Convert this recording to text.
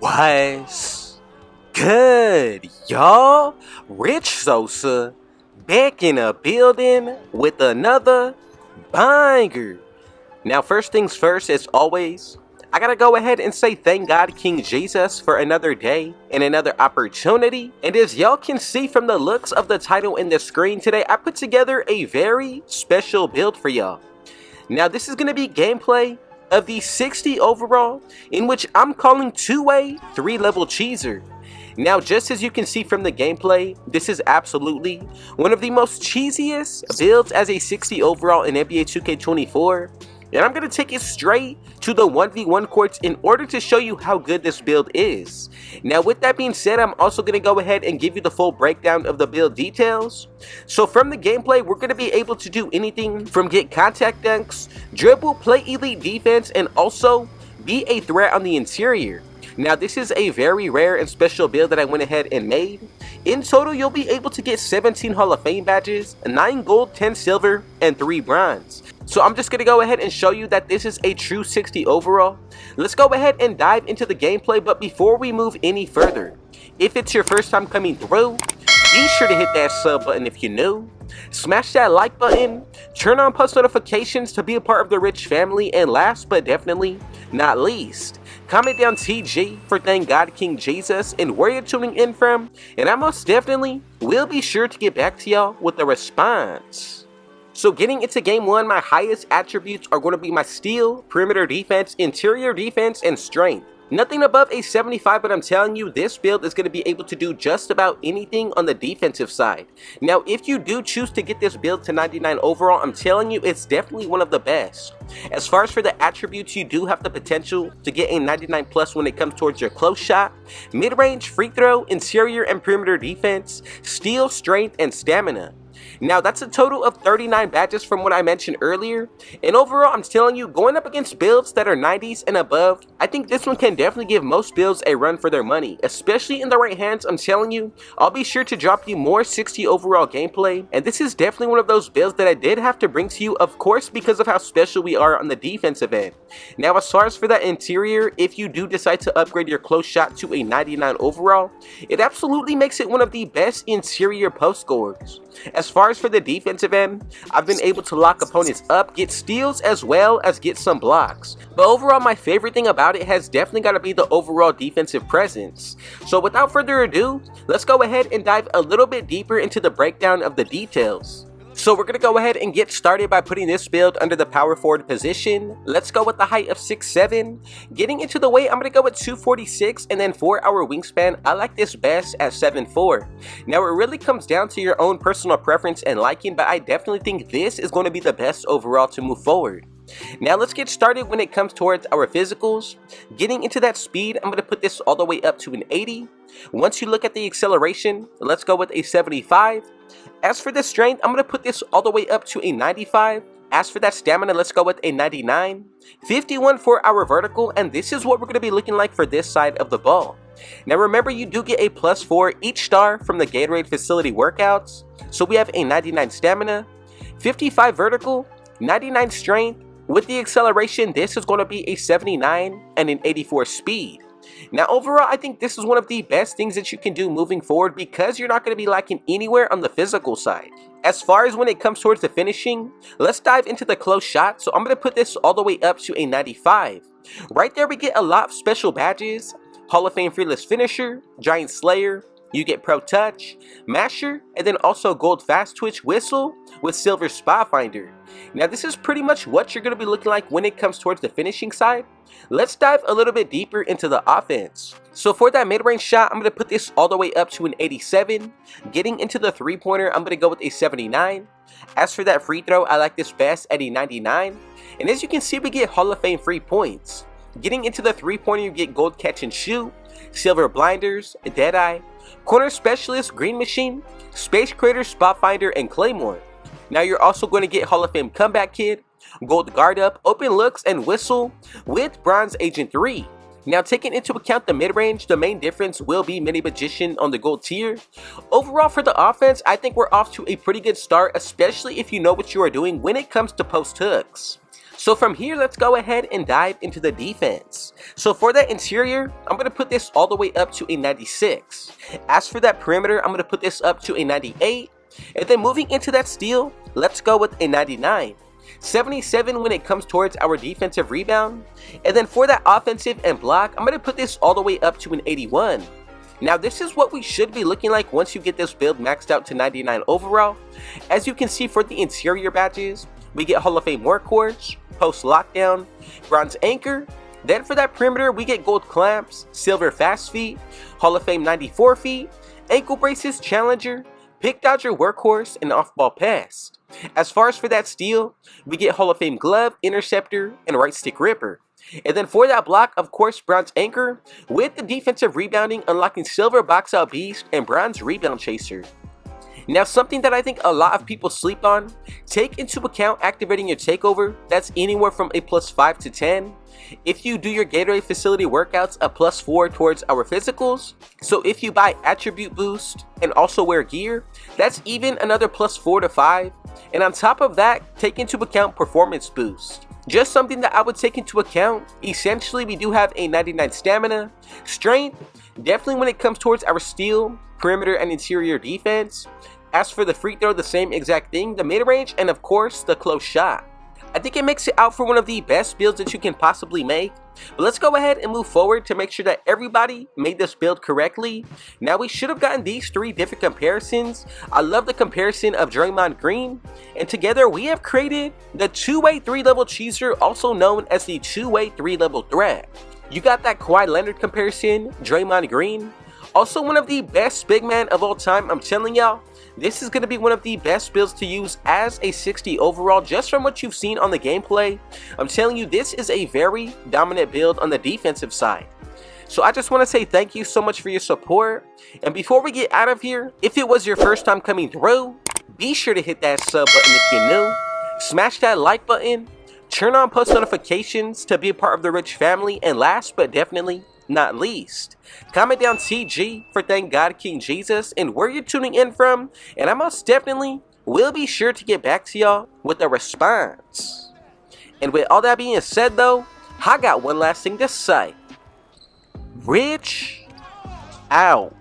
What's good, y'all? Rich Sosa back in a building with another banger. Now, first things first, as always, I gotta go ahead and say thank God King Jesus for another day and another opportunity. And as y'all can see from the looks of the title and the screen today, I put together a very special build for y'all. Now, this is gonna be gameplay of the 60 overall, in which I'm calling two-way 3-level cheeser. Now, just as you can see from the gameplay, this is absolutely one of the most cheesiest builds as a 60 overall in NBA 2K24. And I'm going to take it straight to the 1v1 courts in order to show you how good this build is. Now, with that being said, I'm also going to go ahead and give you the full breakdown of the build details. So from the gameplay, we're going to be able to do anything from get contact dunks, dribble, play elite defense, and also be a threat on the interior. Now, this is a very rare and special build that I went ahead and made. In total, you'll be able to get 17 Hall of Fame badges, 9 gold, 10 silver, and 3 bronze. So I'm just going to go ahead and show you that this is a true 60 overall. Let's go ahead and dive into the gameplay, but before we move any further, if it's your first time coming through, be sure to hit that sub button if you're new. Smash that like button, turn on post notifications to be a part of the Rich family, and last but definitely not least, comment down TG for thank God King Jesus and where you're tuning in from, and I most definitely will be sure to get back to y'all with a response. So getting into game 1, my highest attributes are going to be my steal, perimeter defense, interior defense, and strength. Nothing above a 75, but I'm telling you, this build is going to be able to do just about anything on the defensive side. Now, if you do choose to get this build to 99 overall, I'm telling you, it's definitely one of the best. As far as for the attributes, you do have the potential to get a 99 plus when it comes towards your close shot, mid-range, free throw, interior and perimeter defense, steal, strength, and stamina. Now, that's a total of 39 badges from what I mentioned earlier, and overall, I'm telling you, going up against builds that are 90s and above, I think this one can definitely give most builds a run for their money, especially in the right hands. I'm telling you, I'll be sure to drop you more 60 overall gameplay, and this is definitely one of those builds that I did have to bring to you, of course, because of how special we are on the defensive end. Now, as far as for that interior, if you do decide to upgrade your close shot to a 99 overall, it absolutely makes it one of the best interior post scorers. As far as for the defensive end, I've been able to lock opponents up, get steals, as well as get some blocks. But overall, my favorite thing about it has definitely got to be the overall defensive presence. So without further ado, let's go ahead and dive a little bit deeper into the breakdown of the details. So we're going to go ahead and get started by putting this build under the power forward position. Let's go with the height of 6'7". Getting into the weight, I'm going to go with 246, and then for our wingspan, I like this best at 7'4". Now, it really comes down to your own personal preference and liking, but I definitely think this is going to be the best overall to move forward. Now, let's get started when it comes towards our physicals. Getting into that speed, I'm going to put this all the way up to an 80. Once you look at the acceleration, let's go with a 75. As for the strength, I'm going to put this all the way up to a 95. As for that stamina, let's go with a 99. 51 for our vertical, and this is what we're going to be looking like for this side of the ball. Now remember, you do get a +4 each star from the Gatorade facility workouts. So we have a 99 stamina, 55 vertical, 99 strength. With the acceleration, this is going to be a 79 and an 84 speed. Now, overall, I think this is one of the best things that you can do moving forward because you're not going to be lacking anywhere on the physical side. As far as when it comes towards the finishing, let's dive into the close shot. So I'm going to put this all the way up to a 95. Right there, we get a lot of special badges: Hall of Fame Fearless Finisher, Giant Slayer, you get Pro Touch, Masher, and then also Gold Fast Twitch Whistle with Silver Spot Finder. Now, this is pretty much what you're going to be looking like when it comes towards the finishing side. Let's dive a little bit deeper into the offense. So for that mid-range shot, I'm going to put this all the way up to an 87. Getting into the three-pointer, I'm going to go with a 79. As for that free throw, I like this best at a 99. And as you can see, we get Hall of Fame free points. Getting into the three-pointer, you get Gold Catch and Shoot, Silver Blinders, Deadeye, Corner Specialist, Green Machine, Space Creator, Spot Finder, and Claymore. Now you're also going to get Hall of Fame Comeback Kid, Gold Guard Up, Open Looks, and Whistle with Bronze Agent 3. Now, taking into account the mid-range, the main difference will be Mini Magician on the gold tier. Overall, for the offense, I think we're off to a pretty good start, especially if you know what you are doing when it comes to post hooks. So from here, let's go ahead and dive into the defense. So for that interior, I'm going to put this all the way up to a 96. As for that perimeter, I'm going to put this up to a 98. And then moving into that steal, let's go with a 99. 77 when it comes towards our defensive rebound. And then for that offensive and block, I'm going to put this all the way up to an 81. Now this is what we should be looking like once you get this build maxed out to 99 overall. As you can see, for the interior badges, we get Hall of Fame Workhorse, Post Lockdown, Bronze Anchor. Then for that perimeter, we get Gold Clamps, Silver Fast Feet, Hall of Fame 94 Feet, Ankle Braces Challenger, Pick Dodger Workhorse, and Off-Ball Pass. As far as for that steal, we get Hall of Fame Glove, Interceptor, and Right Stick Ripper. And then for that block, of course, Bronze Anchor, with the defensive rebounding unlocking Silver Box Out Beast and Bronze Rebound Chaser. Now something that I think a lot of people sleep on, take into account activating your takeover. That's anywhere from a +5 to 10. If you do your Gatorade facility workouts, a +4 towards our physicals. So if you buy attribute boost and also wear gear, that's even another +4 to 5. And on top of that, take into account performance boost. Just something that I would take into account. Essentially, we do have a 99 stamina, strength, definitely when it comes towards our steal, perimeter, and interior defense. As for the free throw, the same exact thing, the mid-range, and of course, the close shot. I think it makes it out for one of the best builds that you can possibly make. But let's go ahead and move forward to make sure that everybody made this build correctly. Now we should have gotten these 3 different comparisons. I love the comparison of Draymond Green. And together we have created the two-way 3-level cheeser, also known as the two-way 3-level threat. You got that Kawhi Leonard comparison, Draymond Green. Also one of the best big man of all time. I'm telling y'all, this is going to be one of the best builds to use as a 60 overall, just from what you've seen on the gameplay. I'm telling you, this is a very dominant build on the defensive side. So I just want to say thank you so much for your support. And before we get out of here, if it was your first time coming through, be sure to hit that sub button if you're new. Smash that like button. Turn on post notifications to be a part of the Rich family. And last but definitely not least, comment down TG for Thank God King Jesus and where you're tuning in from, and I most definitely will be sure to get back to y'all with a response. And with all that being said though, I got one last thing to say. Rich out.